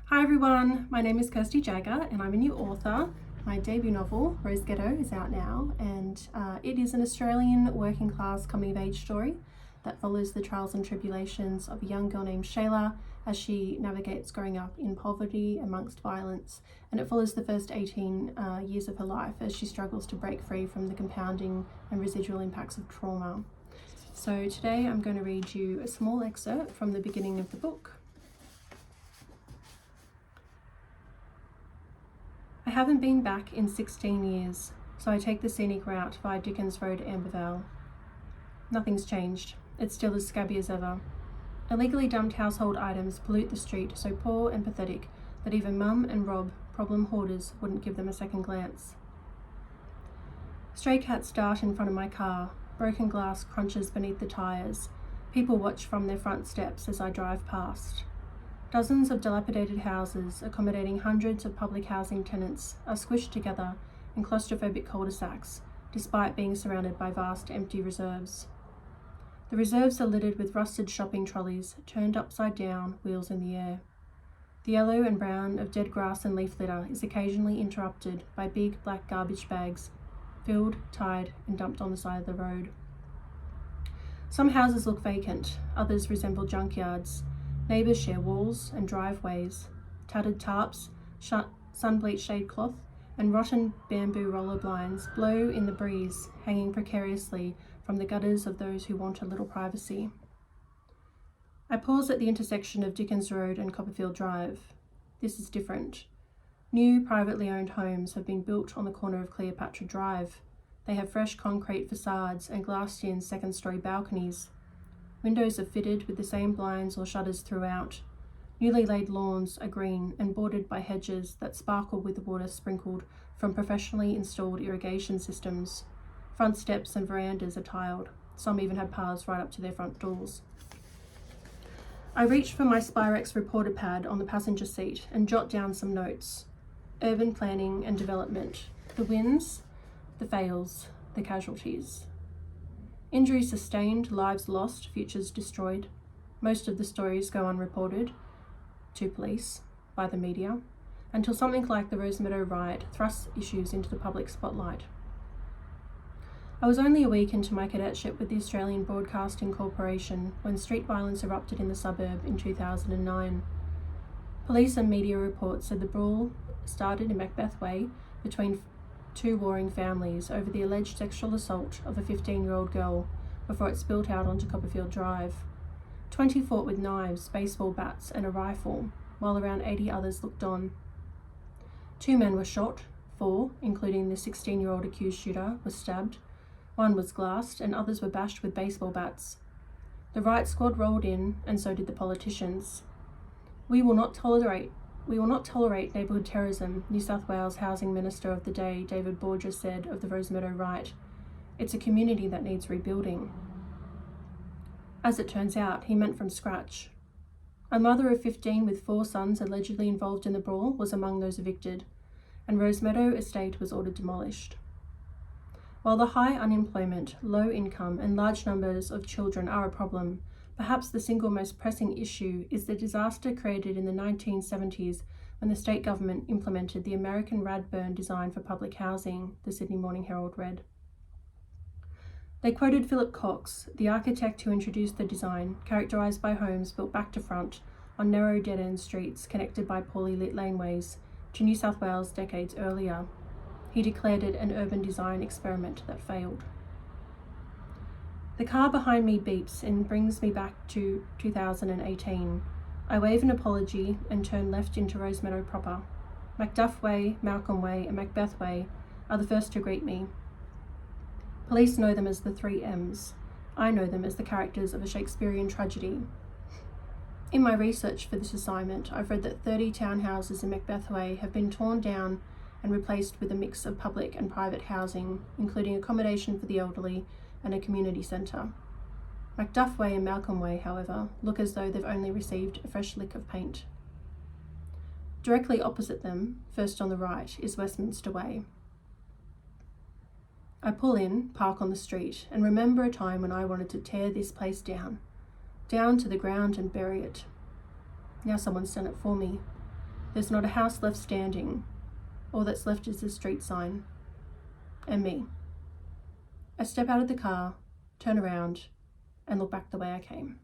Hi everyone, my name is Kirsty Jagger and I'm a new author. My debut novel, Roseghetto, is out now, and it is an Australian working class coming of age story that follows the trials and tribulations of a young girl named Shayla as she navigates growing up in poverty amongst violence, and it follows the first 18 years of her life as she struggles to break free from the compounding and residual impacts of trauma. So today I'm going to read you a small excerpt from the beginning of the book. I haven't been back in 16 years, so I take the scenic route via Dickens Road, Ambervale. Nothing's changed. It's still as scabby as ever. Illegally dumped household items pollute the street so poor and pathetic that even Mum and Rob, problem hoarders, wouldn't give them a second glance. Stray cats dart in front of my car. Broken glass crunches beneath the tyres. People watch from their front steps as I drive past. Dozens of dilapidated houses, accommodating hundreds of public housing tenants, are squished together in claustrophobic cul-de-sacs, despite being surrounded by vast empty reserves. The reserves are littered with rusted shopping trolleys, turned upside down, wheels in the air. The yellow and brown of dead grass and leaf litter is occasionally interrupted by big black garbage bags, filled, tied, and dumped on the side of the road. Some houses look vacant, others resemble junkyards. Neighbours share walls and driveways. Tattered tarps, sun-bleached shade cloth, and rotten bamboo roller blinds blow in the breeze, hanging precariously from the gutters of those who want a little privacy. I pause at the intersection of Dickens Road and Copperfield Drive. This is different. New, privately owned homes have been built on the corner of Cleopatra Drive. They have fresh concrete facades and glassed-in second-story balconies. Windows are fitted with the same blinds or shutters throughout. Newly laid lawns are green and bordered by hedges that sparkle with the water sprinkled from professionally installed irrigation systems. Front steps and verandas are tiled. Some even have paths right up to their front doors. I reach for my Spirex reporter pad on the passenger seat and jot down some notes. Urban planning and development. The wins, the fails, the casualties. Injuries sustained, lives lost, futures destroyed. Most of the stories go unreported to police by the media until something like the Rosemeadow riot thrusts issues into the public spotlight. I was only a week into my cadetship with the Australian Broadcasting Corporation when street violence erupted in the suburb in 2009. Police and media reports said the brawl started in Macbeth Way between two warring families over the alleged sexual assault of a 15-year-old girl before it spilled out onto Copperfield Drive. 20 fought with knives, baseball bats and a rifle, while around 80 others looked on. 2 men were shot, 4, including the 16-year-old accused shooter, were stabbed, 1 was glassed and others were bashed with baseball bats. The riot squad rolled in, and so did the politicians. We will not tolerate neighbourhood terrorism, New South Wales Housing Minister of the day, David Borges, said of the Rosemeadow riot. It's a community that needs rebuilding. As it turns out, he meant from scratch. A mother of 15 with 4 sons allegedly involved in the brawl was among those evicted, and Rosemeadow estate was ordered demolished. While the high unemployment, low income and large numbers of children are a problem, perhaps the single most pressing issue is the disaster created in the 1970s when the state government implemented the American Radburn design for public housing, the Sydney Morning Herald read. They quoted Philip Cox, the architect who introduced the design, characterised by homes built back to front on narrow dead-end streets connected by poorly lit laneways, to New South Wales decades earlier. He declared it an urban design experiment that failed. The car behind me beeps and brings me back to 2018. I wave an apology and turn left into Rosemeadow proper. Macduff Way, Malcolm Way and Macbeth Way are the first to greet me. Police know them as the 3 M's. I know them as the characters of a Shakespearean tragedy. In my research for this assignment, I've read that 30 townhouses in Macbeth Way have been torn down and replaced with a mix of public and private housing, including accommodation for the elderly and a community centre. Macduff Way and Malcolm Way, however, look as though they've only received a fresh lick of paint. Directly opposite them, first on the right, is Westminster Way. I pull in, park on the street, and remember a time when I wanted to tear this place down to the ground and bury it. Now someone's done it for me. There's not a house left standing. All that's left is the street sign. And me. I step out of the car, turn around, and look back the way I came.